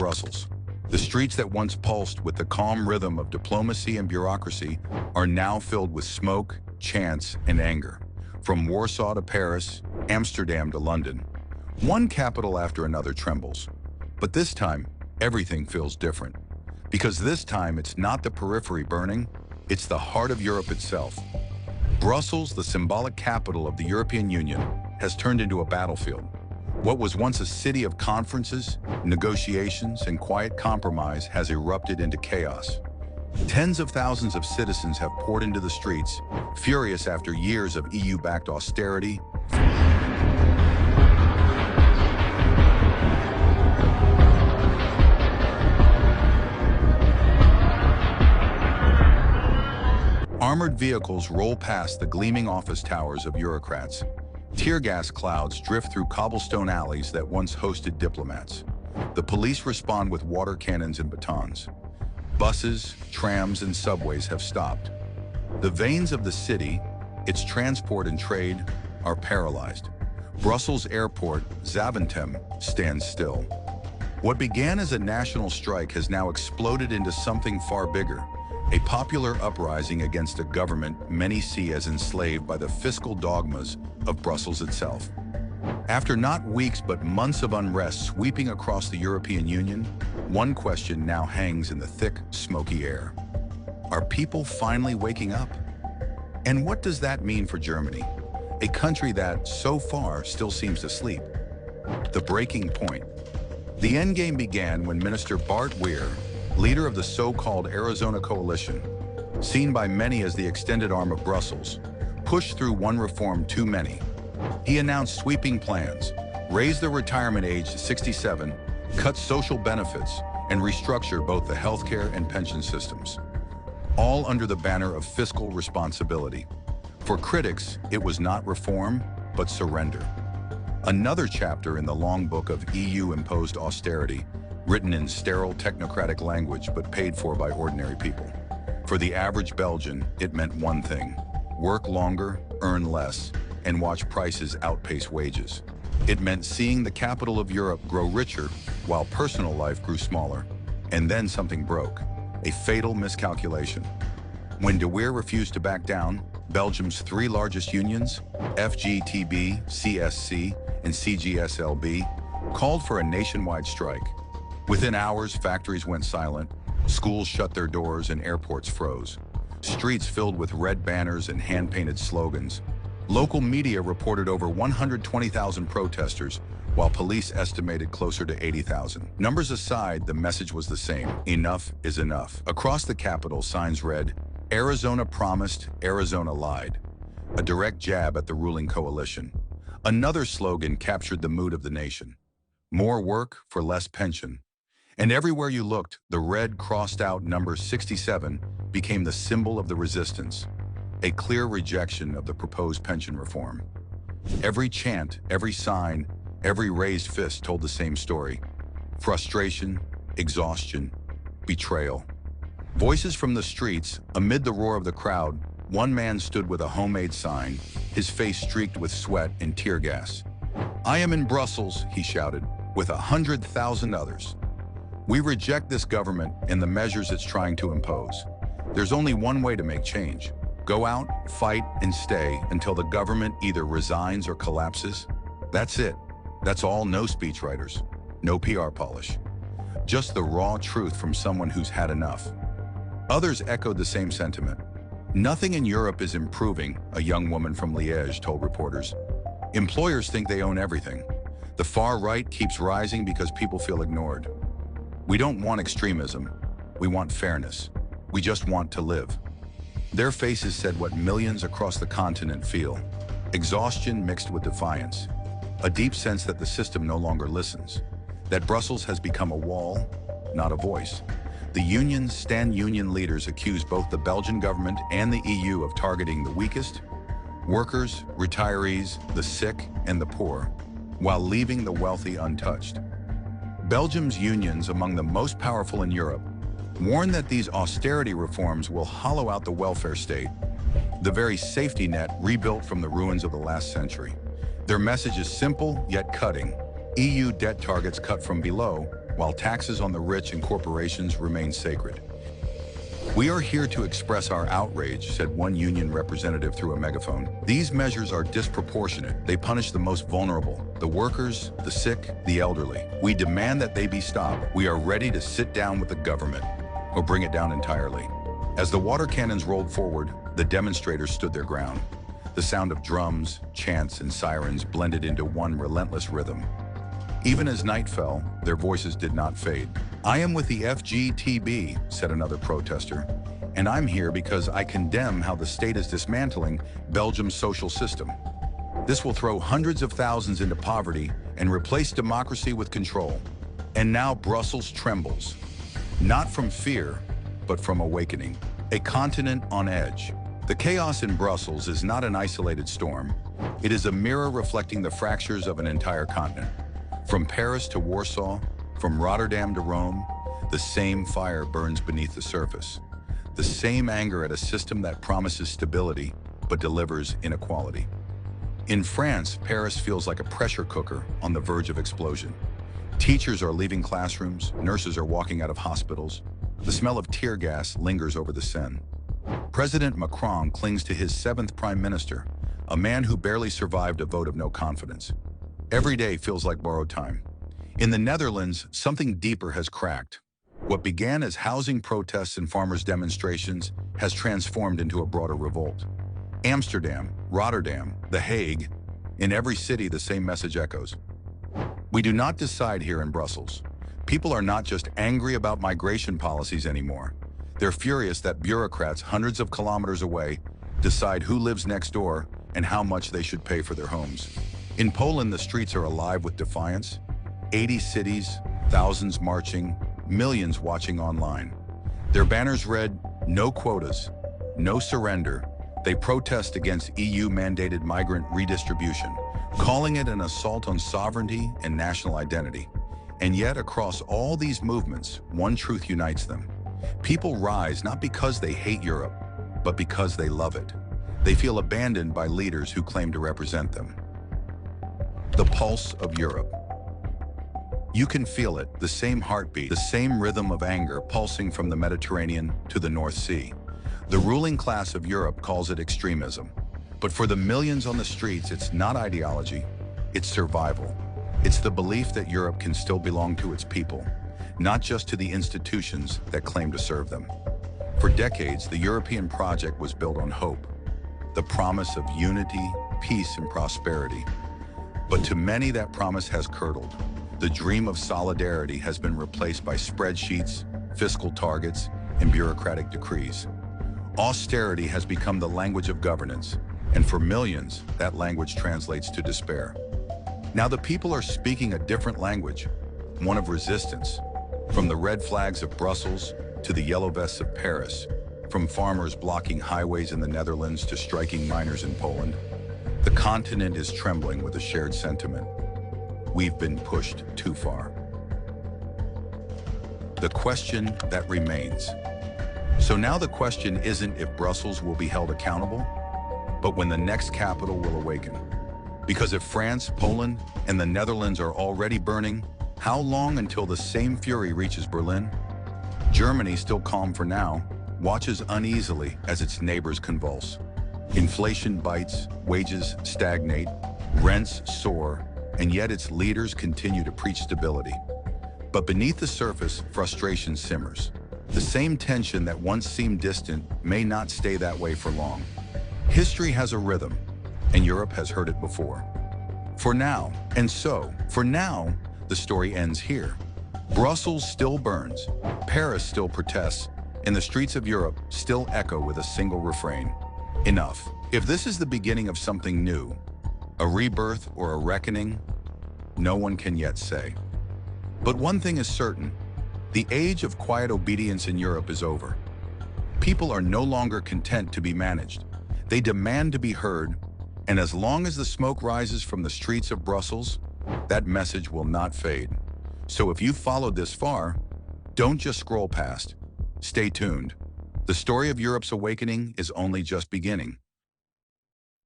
Brussels. The streets that once pulsed with the calm rhythm of diplomacy and bureaucracy are now filled with smoke, chants, and anger. From Warsaw to Paris, Amsterdam to London, one capital after another trembles. But this time, everything feels different. Because this time, it's not the periphery burning, it's the heart of Europe itself. Brussels, the symbolic capital of the European Union, has turned into a battlefield. What was once a city of conferences, negotiations, and quiet compromise has erupted into chaos. Tens of thousands of citizens have poured into the streets, furious after years of EU-backed austerity. Armored vehicles roll past the gleaming office towers of bureaucrats. Tear gas clouds drift through cobblestone alleys that once hosted diplomats. The police respond with water cannons and batons. Buses, trams, and subways have stopped. The veins of the city, its transport and trade, are paralyzed. Brussels airport, Zaventem, stands still. What began as a national strike has now exploded into something far bigger. A popular uprising against a government many see as enslaved by the fiscal dogmas of Brussels itself. After not weeks but months of unrest sweeping across the European Union, one question now hangs in the thick, smoky air. Are people finally waking up? And what does that mean for Germany, a country that, so far, still seems to sleep? The breaking point. The endgame began when Minister Bart Wehr, leader of the so-called Arizona Coalition, seen by many as the extended arm of Brussels, pushed through one reform too many. He announced sweeping plans, raise the retirement age to 67, cut social benefits, and restructure both the healthcare and pension systems, all under the banner of fiscal responsibility. For critics, it was not reform, but surrender. Another chapter in the long book of EU-imposed austerity, written in sterile technocratic language but paid for by ordinary people. For the average Belgian, it meant one thing: work longer, earn less, and watch prices outpace wages. It meant seeing the capital of Europe grow richer while personal life grew smaller. And then something broke, a fatal miscalculation. When De Weer refused to back down, Belgium's three largest unions, FGTB, CSC, and CGSLB, called for a nationwide strike. Within hours, factories went silent, schools shut their doors, and airports froze. Streets filled with red banners and hand-painted slogans. Local media reported over 120,000 protesters, while police estimated closer to 80,000. Numbers aside, the message was the same: enough is enough. Across the capital, signs read, "Arizona promised, Arizona lied," a direct jab at the ruling coalition. Another slogan captured the mood of the nation: more work for less pension. And everywhere you looked, the red crossed-out number 67 became the symbol of the resistance, a clear rejection of the proposed pension reform. Every chant, every sign, every raised fist told the same story: frustration, exhaustion, betrayal. Voices from the streets, amid the roar of the crowd, one man stood with a homemade sign, his face streaked with sweat and tear gas. "I am in Brussels," he shouted, "with 100,000 others. We reject this government and the measures it's trying to impose. There's only one way to make change. Go out, fight, and stay until the government either resigns or collapses. That's it. That's all. No speechwriters, no PR polish. Just the raw truth from someone who's had enough." Others echoed the same sentiment. "Nothing in Europe is improving," a young woman from Liège told reporters. "Employers think they own everything. The far right keeps rising because people feel ignored. We don't want extremism. We want fairness. We just want to live." Their faces said what millions across the continent feel: exhaustion mixed with defiance, a deep sense that the system no longer listens, that Brussels has become a wall, not a voice. The unions, union leaders accuse both the Belgian government and the EU of targeting the weakest, workers, retirees, the sick, and the poor, while leaving the wealthy untouched. Belgium's unions, among the most powerful in Europe, warn that these austerity reforms will hollow out the welfare state, the very safety net rebuilt from the ruins of the last century. Their message is simple yet cutting: EU debt targets cut from below, while taxes on the rich and corporations remain sacred. "We are here to express our outrage," said one union representative through a megaphone. "These measures are disproportionate. They punish the most vulnerable, the workers, the sick, the elderly. We demand that they be stopped. We are ready to sit down with the government or bring it down entirely." As the water cannons rolled forward, the demonstrators stood their ground. The sound of drums, chants, and sirens blended into one relentless rhythm. Even as night fell, their voices did not fade. "I am with the FGTB," said another protester, "and I'm here because I condemn how the state is dismantling Belgium's social system. This will throw hundreds of thousands into poverty and replace democracy with control." And now Brussels trembles, not from fear, but from awakening. A continent on edge. The chaos in Brussels is not an isolated storm. It is a mirror reflecting the fractures of an entire continent. From Paris to Warsaw, from Rotterdam to Rome, the same fire burns beneath the surface. The same anger at a system that promises stability but delivers inequality. In France, Paris feels like a pressure cooker on the verge of explosion. Teachers are leaving classrooms, nurses are walking out of hospitals. The smell of tear gas lingers over the Seine. President Macron clings to his seventh prime minister, a man who barely survived a vote of no confidence. Every day feels like borrowed time. In the Netherlands, something deeper has cracked. What began as housing protests and farmers' demonstrations has transformed into a broader revolt. Amsterdam, Rotterdam, The Hague, in every city the same message echoes. We do not decide here in Brussels. People are not just angry about migration policies anymore. They're furious that bureaucrats hundreds of kilometers away decide who lives next door and how much they should pay for their homes. In Poland, the streets are alive with defiance. 80 cities, thousands marching, millions watching online. Their banners read, "No quotas, no surrender." They protest against EU-mandated migrant redistribution, calling it an assault on sovereignty and national identity. And yet, across all these movements, one truth unites them. People rise not because they hate Europe, but because they love it. They feel abandoned by leaders who claim to represent them. The pulse of Europe. You can feel it, the same heartbeat, the same rhythm of anger pulsing from the Mediterranean to the North Sea. The ruling class of Europe calls it extremism. But for the millions on the streets, it's not ideology, it's survival. It's the belief that Europe can still belong to its people, not just to the institutions that claim to serve them. For decades, the European project was built on hope, the promise of unity, peace, and prosperity. But to many, that promise has curdled. The dream of solidarity has been replaced by spreadsheets, fiscal targets, and bureaucratic decrees. Austerity has become the language of governance, and for millions, that language translates to despair. Now the people are speaking a different language, one of resistance. From the red flags of Brussels to the yellow vests of Paris, from farmers blocking highways in the Netherlands to striking miners in Poland, the continent is trembling with a shared sentiment. We've been pushed too far. The question that remains. So now the question isn't if Brussels will be held accountable, but when the next capital will awaken. Because if France, Poland, and the Netherlands are already burning, how long until the same fury reaches Berlin? Germany, still calm for now, watches uneasily as its neighbors convulse. Inflation bites, wages stagnate, rents soar, and yet its leaders continue to preach stability. But beneath the surface, frustration simmers. The same tension that once seemed distant may not stay that way for long. History has a rhythm, and Europe has heard it before. For now, the story ends here. Brussels still burns, Paris still protests, and the streets of Europe still echo with a single refrain. Enough. If this is the beginning of something new, a rebirth or a reckoning, no one can yet say. But one thing is certain, the age of quiet obedience in Europe is over. People are no longer content to be managed. They demand to be heard, and as long as the smoke rises from the streets of Brussels, that message will not fade. So if you've followed this far, don't just scroll past. Stay tuned. The story of Europe's awakening is only just beginning.